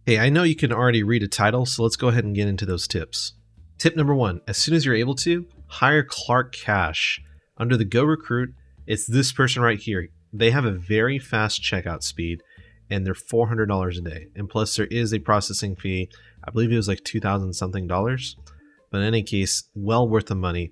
Hey, I know you can already read a title, so let's go ahead and get into those tips. Tip number 1, as soon as you're able to, hire Clark Cash. Under the Go Recruit, it's this person right here. They have a very fast checkout speed, and they're $400 a day. And plus there is a processing fee. I believe it was like $2,000 something. But in any case, well worth the money.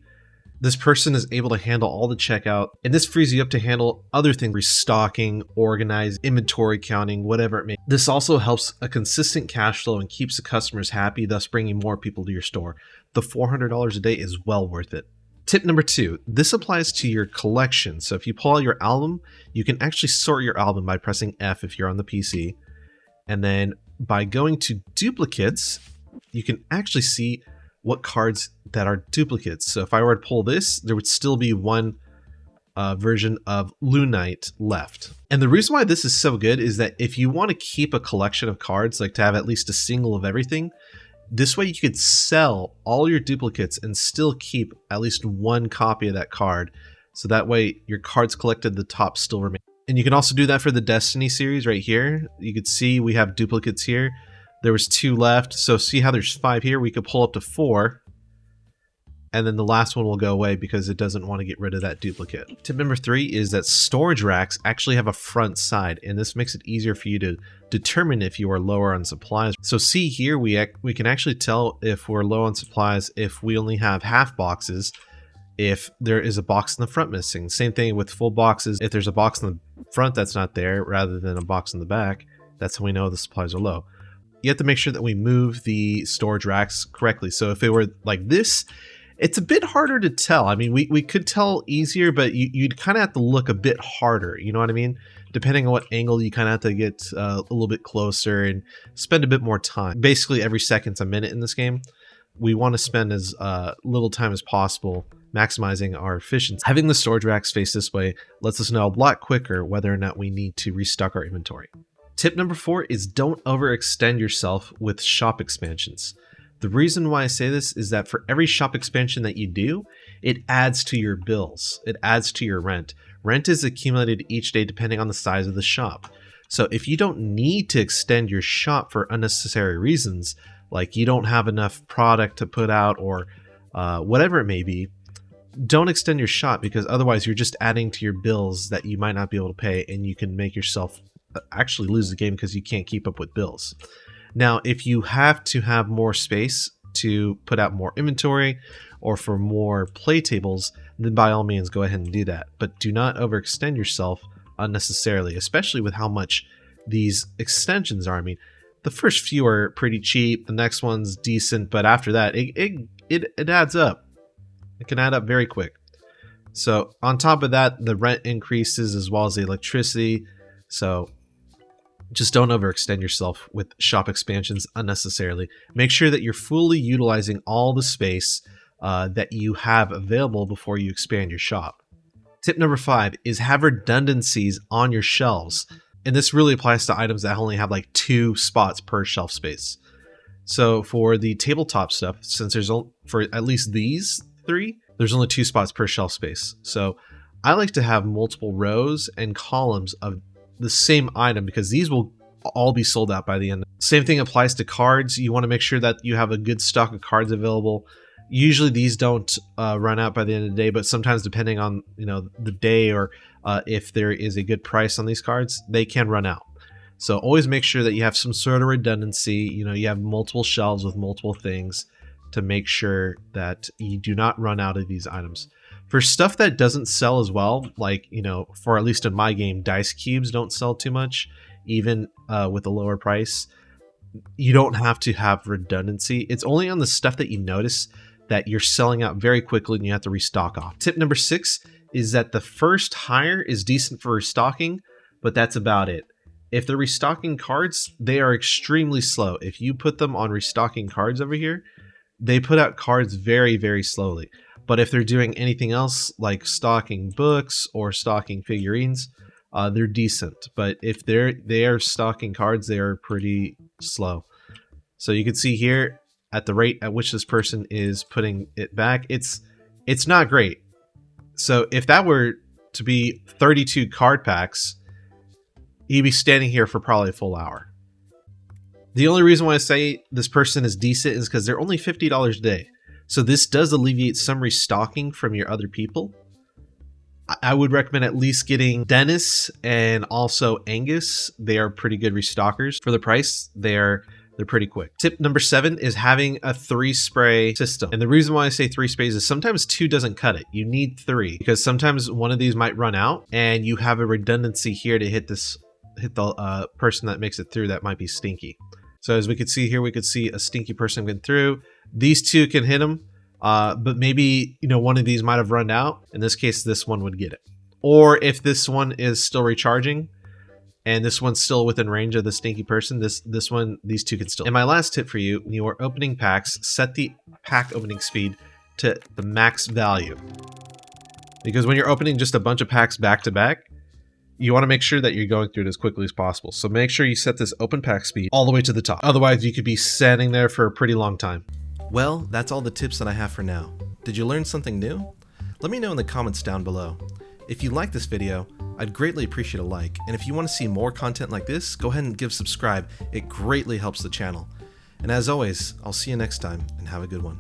This person is able to handle all the checkout, and this frees you up to handle other things, restocking, organize, inventory counting, whatever it may be. This also helps a consistent cash flow and keeps the customers happy, thus bringing more people to your store. The $400 a day is well worth it. Tip number 2, this applies to your collection. So if you pull out your album, you can actually sort your album by pressing F if you're on the PC. And then by going to duplicates, you can actually see what cards that are duplicates. So if I were to pull this, there would still be one version of Lunite left. And the reason why this is so good is that if you want to keep a collection of cards, like to have at least a single of everything, this way you could sell all your duplicates and still keep at least one copy of that card. So that way your cards collected, the top still remain. And you can also do that for the Destiny series right here. You could see we have duplicates here. There was 2 left, so see how there's 5 here? We could pull up to 4, and then the last one will go away because it doesn't want to get rid of that duplicate. Tip number 3 is that storage racks actually have a front side, and this makes it easier for you to determine if you are lower on supplies. So see here, we can actually tell if we're low on supplies if we only have half boxes, if there is a box in the front missing. Same thing with full boxes. If there's a box in the front that's not there rather than a box in the back, that's how we know the supplies are low. You have to make sure that we move the storage racks correctly. So if it were like this, it's a bit harder to tell. I mean, we could tell easier, but you'd kind of have to look a bit harder. You know what I mean? Depending on what angle, you kind of have to get a little bit closer and spend a bit more time. Basically, every second's a minute in this game. We want to spend as little time as possible maximizing our efficiency. Having the storage racks face this way lets us know a lot quicker whether or not we need to restock our inventory. Tip number 4 is don't overextend yourself with shop expansions. The reason why I say this is that for every shop expansion that you do, it adds to your bills. It adds to your rent. Rent is accumulated each day depending on the size of the shop. So if you don't need to extend your shop for unnecessary reasons, like you don't have enough product to put out or whatever it may be, don't extend your shop, because otherwise you're just adding to your bills that you might not be able to pay, and you can make yourself actually lose the game because you can't keep up with bills. Now, if you have to have more space to put out more inventory or for more play tables, then by all means go ahead and do that. But do not overextend yourself unnecessarily, especially with how much these extensions are. I mean, the first few are pretty cheap, the next one's decent, but after that, it adds up. It can add up very quick. So on top of that, the rent increases as well as the electricity. So just don't overextend yourself with shop expansions unnecessarily. Make sure that you're fully utilizing all the space that you have available before you expand your shop. Tip number 5 is have redundancies on your shelves. And this really applies to items that only have like 2 spots per shelf space. So for the tabletop stuff, since there's only, for at least these 3, there's only 2 spots per shelf space. So I like to have multiple rows and columns of the same item, because these will all be sold out by the end. Same thing applies to cards. You want to make sure that you have a good stock of cards available. Usually these don't run out by the end of the day, but sometimes depending on the day or if there is a good price on these cards, they can run out. So always make sure that you have some sort of redundancy. You have multiple shelves with multiple things to make sure that you do not run out of these items. For stuff that doesn't sell as well, like, for at least in my game, dice cubes don't sell too much, even with a lower price. You don't have to have redundancy. It's only on the stuff that you notice that you're selling out very quickly and you have to restock off. Tip number 6 is that the first hire is decent for restocking, but that's about it. If they're restocking cards, they are extremely slow. If you put them on restocking cards over here, they put out cards very, very slowly. But if they're doing anything else like stocking books or stocking figurines, they're decent. But if they are stocking cards, they are pretty slow. So you can see here at the rate at which this person is putting it back, it's not great. So if that were to be 32 card packs, he'd be standing here for probably a full hour. The only reason why I say this person is decent is because they're only $50 a day. So this does alleviate some restocking from your other people. I would recommend at least getting Dennis and also Angus. They are pretty good restockers. For the price, they're pretty quick. Tip number 7 is having a 3-spray system. And the reason why I say 3 sprays is sometimes 2 doesn't cut it. You need 3 because sometimes one of these might run out and you have a redundancy here to hit the person that makes it through that might be stinky. So as we could see here, we could see a stinky person going through. These 2 can hit him. But maybe, one of these might have run out. In this case, this one would get it. Or if this one is still recharging and this one's still within range of the stinky person, these 2 can still. And my last tip for you, when you are opening packs, set the pack opening speed to the max value. Because when you're opening just a bunch of packs back to back, you want to make sure that you're going through it as quickly as possible. So make sure you set this open pack speed all the way to the top. Otherwise, you could be standing there for a pretty long time. Well, that's all the tips that I have for now. Did you learn something new? Let me know in the comments down below. If you like this video, I'd greatly appreciate a like, and if you want to see more content like this, go ahead and give subscribe. It greatly helps the channel. And as always, I'll see you next time, and have a good one.